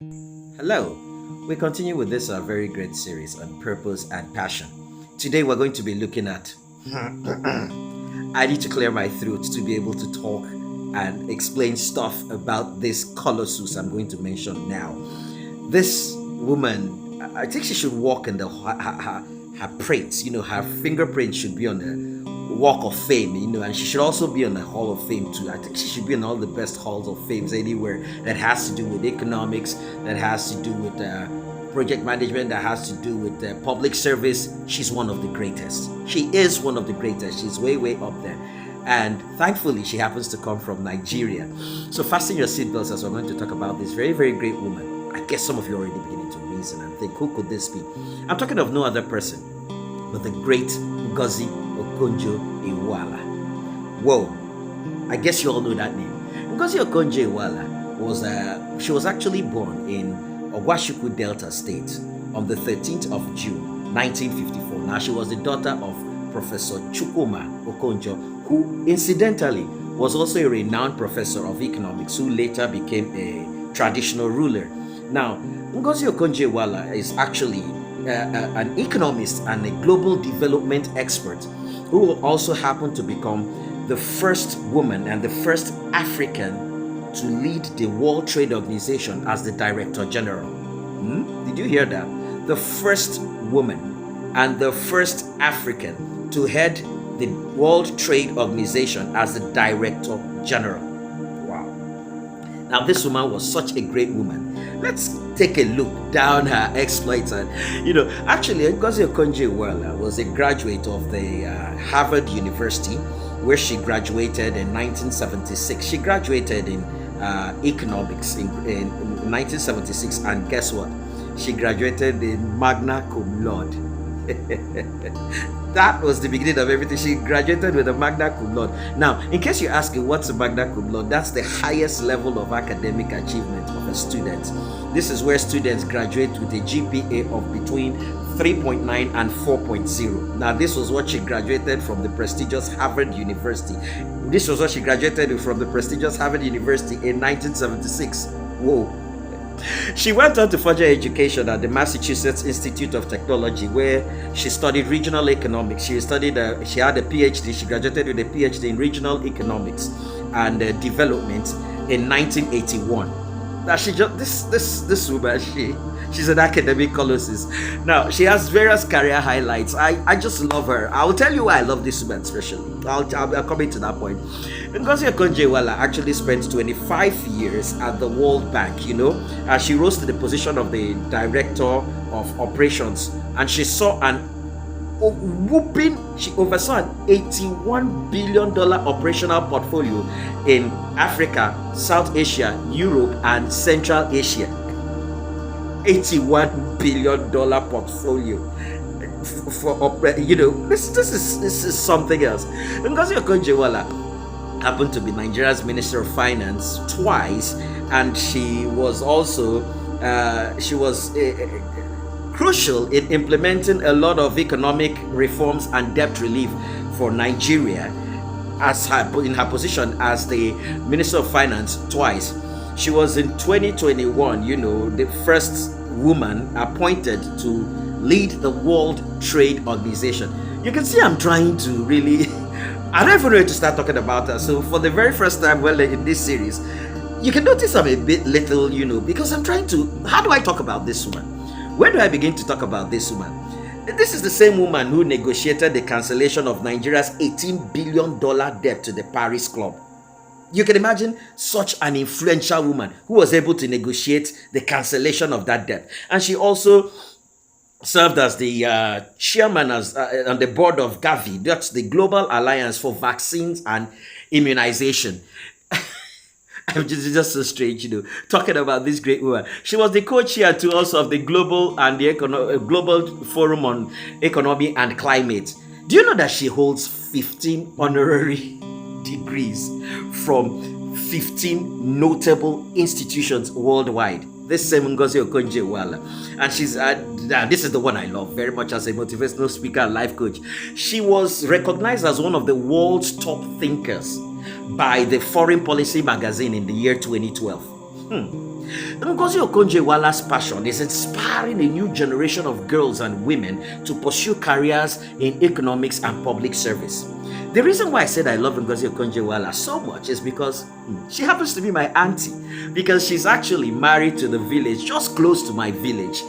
Hello. We continue with this very great series on purpose and passion. Today we're going to be looking at I need to clear my throat to be able to talk and explain stuff about this colossus I'm going to mention now. This woman, I think she should walk in her prints, her fingerprints should be on the Walk of Fame, and she should also be on the Hall of Fame too. I think she should be in all the best halls of fames anywhere that has to do with economics, that has to do with project management, that has to do with public service. She's one of the greatest. She is one of the greatest. She's way, way up there. And thankfully, she happens to come from Nigeria. So fasten your seatbelts as we're going to talk about this very, very great woman. I guess some of you are already beginning to reason and think, who could this be? I'm talking of no other person but the great Ngozi Okonjo-Iweala. Whoa, I guess you all know that name. Ngozi Okonjo-Iweala was actually born in Ogwashuku Delta State on the 13th of June 1954. Now she was the daughter of Professor Chukwuma Okonjo, who incidentally was also a renowned professor of economics who later became a traditional ruler. Now, Ngozi Okonjo-Iweala is actually an economist and a global development expert who will also happen to become the first woman and the first African to lead the World Trade Organization as the Director General. Did you hear that? The first woman and the first African to head the World Trade Organization as the Director General. Wow. Now, this woman was such a great woman. Let's take a look down her exploits. And, actually, Ngozi Okonjo-Iweala was a graduate of the Harvard University, where she graduated in 1976. She graduated in economics in 1976, and guess what? She graduated in magna cum laude. That was the beginning of everything. She graduated with a magna cum laude. Now, in case you're asking what's a magna cum laude, that's the highest level of academic achievement of a student. This is where students graduate with a GPA of between 3.9 and 4.0. Now, this was what she graduated from the prestigious Harvard University. This was what she graduated from the prestigious Harvard University in 1976. Whoa. She went on to further education at the Massachusetts Institute of Technology, where she studied regional economics. She had a PhD. She graduated with a PhD in regional economics and development in 1981. Now this woman, she's an academic colossus. Now she has various career highlights. I just love her. I'll tell you why I love this woman especially. I'll come to that point. Ngozi Okonjo-Iweala actually spent 25 years at the World Bank, as she rose to the position of the Director of Operations, and she oversaw an $81 billion operational portfolio in Africa, South Asia, Europe, and Central Asia. $81 billion portfolio. This is something else. Ngozi Okonjo-Iweala happened to be Nigeria's Minister of Finance twice, and she was also crucial in implementing a lot of economic reforms and debt relief for Nigeria in her position as the Minister of Finance twice. She was in 2021, the first woman appointed to lead the World Trade Organization. You can see I'm trying to really I don't even know where to start talking about her. So for the very first time, in this series, you can notice I'm a bit little, because I'm trying to, how do I talk about this woman? Where do I begin to talk about this woman? This is the same woman who negotiated the cancellation of Nigeria's $18 billion debt to the Paris Club. You can imagine such an influential woman who was able to negotiate the cancellation of that debt. And she also served as the chairman on the board of Gavi, that's the Global Alliance for Vaccines and Immunization. I'm just so strange, talking about this great woman. She was the co-chair too also of the Global Forum on Economy and Climate. Do you know that she holds 15 honorary degrees from 15 notable institutions worldwide? This same Ngozi Okonjo-Iweala, and she's this is the one I love very much as a motivational speaker and life coach. She was recognized as one of the world's top thinkers by the Foreign Policy magazine in the year 2012. Ngozi Okonjo-Iweala's passion is inspiring a new generation of girls and women to pursue careers in economics and public service. The reason why I said I love Ngozi Okonjo-Iweala so much is because she happens to be my auntie, because she's actually married to the village, just close to my village,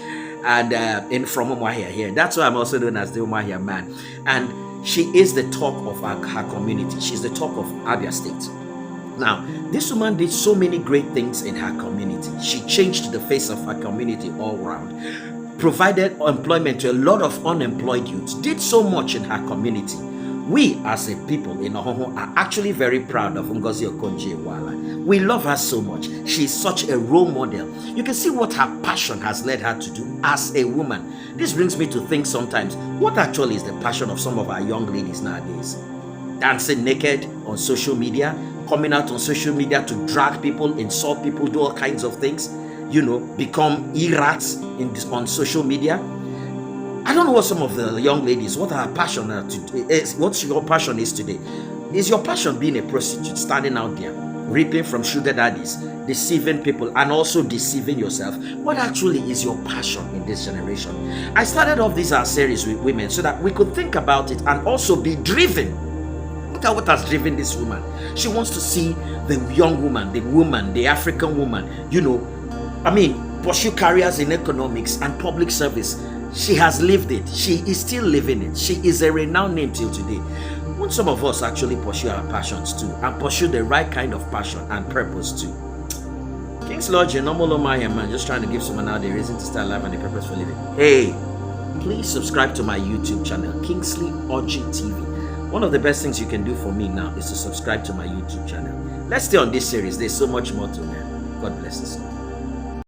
and from Umuahia here. That's why I'm also known as the Umuahia man. And she is the talk of her community. She's the talk of Abia State. Now, this woman did so many great things in her community. She changed the face of her community all around, provided employment to a lot of unemployed youths, did so much in her community. We as a people in Ohoho are actually very proud of Ngozi Okonjo-Iweala. We love her so much. She's such a role model. You can see what her passion has led her to do as a woman. This brings me to think sometimes, what actually is the passion of some of our young ladies nowadays? Dancing naked on social media, coming out on social media to drag people, insult people, do all kinds of things, become errats on social media. I don't know what some of the young ladies, what her passion is, what your passion is today. Is your passion being a prostitute, standing out there, reaping from sugar daddies, deceiving people, and also deceiving yourself? What actually is your passion in this generation? I started off this series with women so that we could think about it and also be driven. Look at what has driven this woman. She wants to see the young woman, the African woman, pursue careers in economics and public service. She has lived it. She is still living it. She is a renowned name till today. Won't some of us actually pursue our passions too, and pursue the right kind of passion and purpose too? King's Lodge, a normal man, just trying to give someone out a reason to stay alive and a purpose for living. Hey, please subscribe to my YouTube channel, Kingsley Orji TV. One of the best things you can do for me now is to subscribe to my YouTube channel. Let's stay on this series. There's so much more to learn. God bless us.